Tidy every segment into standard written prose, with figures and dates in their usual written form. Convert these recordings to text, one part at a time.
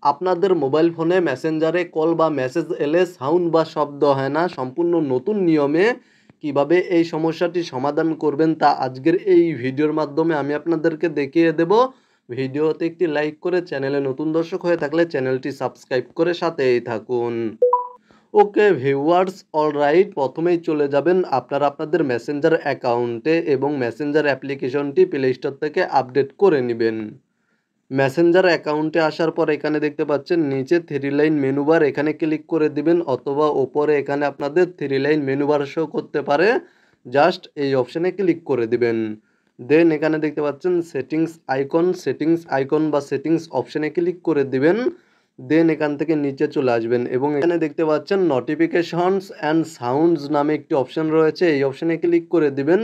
আপনাদের মোবাইল ফোনে মেসেঞ্জারে কল বা মেসেজ এলে সাউন্ড বা শব্দ হয় না সম্পূর্ণ নতুন নিয়মে কিভাবে এই সমস্যাটি সমাধান করবেন তা আজকের এই ভিডিওর মাধ্যমে আমি আপনাদেরকে দেখিয়ে দেব। ভিডিওতে একটি লাইক করে চ্যানেলে নতুন দর্শক হয়ে থাকলে চ্যানেলটি সাবস্ক্রাইব করে সাথেই থাকুন। ওকে ভিউয়ার্স, অলরাইট, প্রথমেই চলে যাবেন আপনারা আপনাদের মেসেঞ্জার অ্যাকাউন্টে এবং মেসেঞ্জার অ্যাপ্লিকেশনটি প্লে স্টোর থেকে আপডেট করে নেবেন। মেসেঞ্জার অ্যাকাউন্টে আসার পর এখানে দেখতে পাচ্ছেন নিচে থ্রি লাইন মেনু বার, এখানে ক্লিক করে দিবেন অথবা ওপরে এখানে আপনাদের three line menu bar show করতে পারে, জাস্ট এই অপশানে ক্লিক করে দিবেন। দেন এখানে দেখতে পাচ্ছেন সেটিংস আইকন বা সেটিংস অপশানে ক্লিক করে দিবেন। দেন এখান থেকে নিচে চলে আসবেন এবং এখানে দেখতে পাচ্ছেন নোটিফিকেশনস অ্যান্ড সাউন্ডস নামে একটি অপশান রয়েছে, এই অপশানে ক্লিক করে দিবেন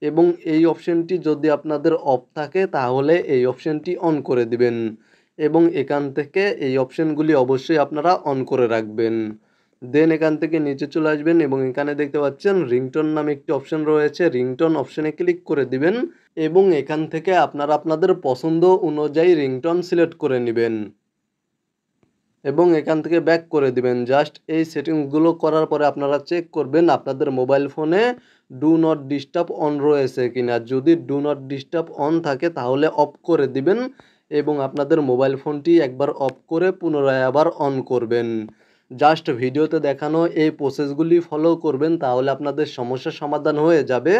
এবং এই অপশানটি যদি আপনাদের অফ থাকে তাহলে এই অপশানটি অন করে দিবেন এবং এখান থেকে এই অপশানগুলি অবশ্যই আপনারা অন করে রাখবেন। দেন এখান থেকে নিচে চলে আসবেন এবং এখানে দেখতে পাচ্ছেন রিংটোন নামে একটি অপশান রয়েছে, রিংটোন অপশানে ক্লিক করে দিবেন এবং এখান থেকে আপনারা আপনাদের পছন্দ অনুযায়ী রিংটোন সিলেক্ট করে নেবেন এবং এখান থেকে ব্যাক করে দিবেন। জাস্ট এই সেটিংসগুলো করার পরে আপনারা চেক করবেন আপনাদের মোবাইল ফোনে ডু নট ডিস্টার্ব অন রয়েছে কিনা। যদি ডু নট ডিস্টার্ব অন থাকে তাহলে অফ করে দিবেন এবং আপনাদের মোবাইল ফোনটি একবার অফ করে পুনরায় আবার অন করবেন। জাস্ট ভিডিওতে দেখানো এই প্রসেসগুলি ফলো করবেন তাহলে আপনাদের সমস্যার সমাধান হয়ে যাবে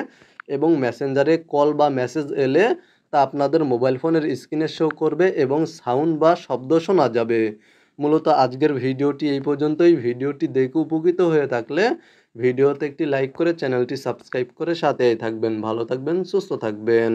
এবং মেসেঞ্জারে কল বা মেসেজ এলে তা আপনাদের মোবাইল ফোনের স্ক্রিনে শো করবে এবং সাউন্ড বা শব্দ শোনা যাবে। মূলত আজকের ভিডিওটি এই পর্যন্তই। ভিডিওটি দেখে উপকৃত হয়ে থাকলে ভিডিওতে একটি লাইক করে চ্যানেলটি সাবস্ক্রাইব করে সাথেই থাকবেন। ভালো থাকবেন, সুস্থ থাকবেন।